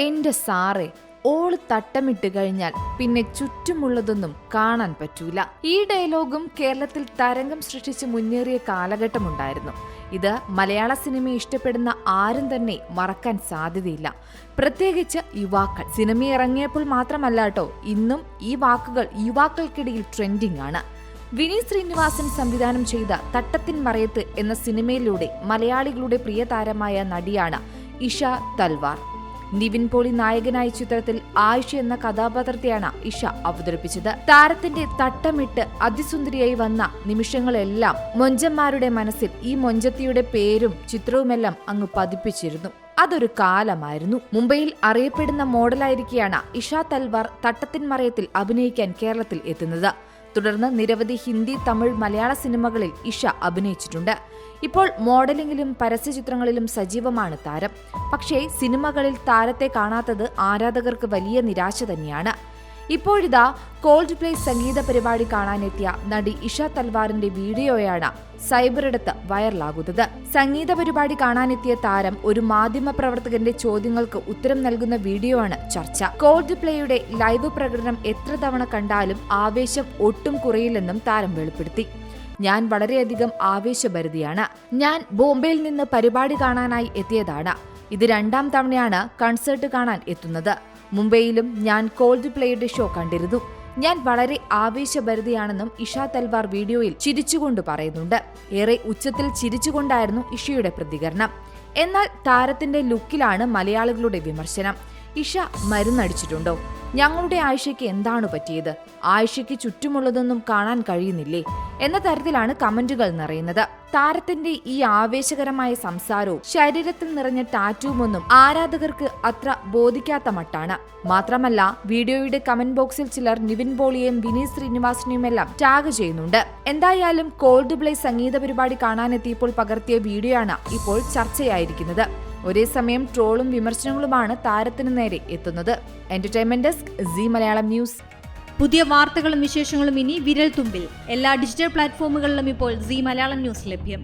എന്റെ സാറേ, ഓള് തട്ടമിട്ട് കഴിഞ്ഞാൽ പിന്നെ ചുറ്റുമുള്ളതൊന്നും കാണാൻ പറ്റൂല. ഈ ഡയലോഗും കേരളത്തിൽ തരംഗം സൃഷ്ടിച്ച് മുന്നേറിയ കാലഘട്ടമുണ്ടായിരുന്നു. ഇത് മലയാള സിനിമയെ ഇഷ്ടപ്പെടുന്ന ആരും തന്നെ മറക്കാൻ സാധ്യതയില്ല. പ്രത്യേകിച്ച് യുവാക്കൾ. സിനിമ ഇറങ്ങിയപ്പോൾ മാത്രമല്ല കേട്ടോ, ഇന്നും ഈ വാക്കുകൾ യുവാക്കൾക്കിടയിൽ ട്രെൻഡിംഗ് ആണ്. വിനീത് ശ്രീനിവാസൻ സംവിധാനം ചെയ്ത തട്ടത്തിൻ മറയത്ത് എന്ന സിനിമയിലൂടെ മലയാളികളുടെ പ്രിയ താരമായ നടിയാണ് ഇഷ തൽവാർ. നിവിൻ പോളി നായകനായ ചിത്രത്തിൽ ആയിഷ എന്ന കഥാപാത്രത്തെയാണ് ഇഷ അവതരിപ്പിച്ചത്. താരത്തിന്റെ തട്ടമിട്ട് അതിസുന്ദരിയായി വന്ന നിമിഷങ്ങളെല്ലാം മൊഞ്ചന്മാരുടെ മനസ്സിൽ ഈ മൊഞ്ചത്തിയുടെ പേരും ചിത്രവുമെല്ലാം അങ്ങ് പതിപ്പിച്ചിരുന്നു. അതൊരു കാലമായിരുന്നു. മുംബൈയിൽ അറിയപ്പെടുന്ന മോഡലായിരിക്കെയാണ് ഇഷ തൽവാർ തട്ടത്തിൻ മറയത്തിൽ അഭിനയിക്കാൻ കേരളത്തിൽ എത്തുന്നത്. തുടർന്ന് നിരവധി ഹിന്ദി, തമിഴ്, മലയാള സിനിമകളിൽ ഇഷ അഭിനയിച്ചിട്ടുണ്ട്. ഇപ്പോൾ മോഡലിംഗിലും പരസ്യചിത്രങ്ങളിലും സജീവമാണ് താരം. പക്ഷേ സിനിമകളിൽ താരത്തെ കാണാത്തത് ആരാധകർക്ക് വലിയ നിരാശ തന്നെയാണ്. ഇപ്പോഴിതാ കോൾഡ് പ്ലേ സംഗീത പരിപാടി കാണാനെത്തിയ നടി ഇഷ തൽവാറിന്റെ വീഡിയോയാണ് സൈബറിടത്ത് വൈറലാകുന്നത്. സംഗീത പരിപാടി കാണാനെത്തിയ താരം ഒരു മാധ്യമ പ്രവർത്തകന്റെ ചോദ്യങ്ങൾക്ക് ഉത്തരം നൽകുന്ന വീഡിയോ ആണ് ചർച്ച. കോൾഡ് പ്ലേയുടെ ലൈവ് പ്രകടനം എത്ര തവണ കണ്ടാലും ആവേശം ഒട്ടും കുറയില്ലെന്നും താരം വെളിപ്പെടുത്തി. ഞാൻ വളരെയധികം ആവേശഭരിതയാണ്. ഞാൻ ബോംബെയിൽ നിന്ന് പരിപാടി കാണാനായി എത്തിയതാണ്. ഇത് 2ാം തവണയാണ് കൺസേർട്ട് കാണാൻ എത്തുന്നത്. മുംബൈയിലും ഞാൻ കോൾഡ് പ്ലേയുടെ ഷോ കണ്ടിരുന്നു. ഞാൻ വളരെ ആവേശഭരിതയാണെന്നും ഇഷ തൽവാർ വീഡിയോയിൽ ചിരിച്ചുകൊണ്ട് പറയുന്നുണ്ട്. ഏറെ ഉച്ചത്തിൽ ചിരിച്ചുകൊണ്ടായിരുന്നു ഇഷയുടെ പ്രതികരണം. എന്നാൽ താരത്തിന്റെ ലുക്കിലാണ് മലയാളികളുടെ വിമർശനം. ഇഷ മരുന്നടിച്ചിട്ടുണ്ടോ? ഞങ്ങളുടെ ആയിഷയ്ക്ക് എന്താണ് പറ്റിയത്? ആയിഷയ്ക്ക് ചുറ്റുമുള്ളതൊന്നും കാണാൻ കഴിയുന്നില്ലേ എന്ന തരത്തിലാണ് കമന്റുകൾ നിറയുന്നത്. താരത്തിന്റെ ഈ ആവേശകരമായ സംസാരവും ശരീരത്തിൽ നിറഞ്ഞ ടാറ്റുവുമൊന്നും ആരാധകർക്ക് അത്ര ബോധിക്കാത്ത മട്ടാണ്. മാത്രമല്ല, വീഡിയോയുടെ കമന്റ് ബോക്സിൽ ചിലർ നിവിൻ പോളിയെയും വിനീത് ശ്രീനിവാസനെയുമെല്ലാം ടാഗ് ചെയ്യുന്നുണ്ട്. എന്തായാലും കോൾഡ് പ്ലേ സംഗീത പരിപാടി കാണാനെത്തിയപ്പോൾ പകർത്തിയ വീഡിയോയാണ് ഇപ്പോൾ ചർച്ചയായിരിക്കുന്നത്. ഒരേ സമയം ട്രോളും വിമർശനങ്ങളുമാണ് താരത്തിന് നേരെ എത്തുന്നത്. Entertainment desk, Zee Malayalam News. പുതിയ വാർത്തകളും വിശേഷങ്ങളും ഇനി വിരൽ തുമ്പിൽ. എല്ലാ ഡിജിറ്റൽ പ്ലാറ്റ്ഫോമുകളിലും ഇപ്പോൾ സീ മലയാളം ന്യൂസ് ലഭ്യം.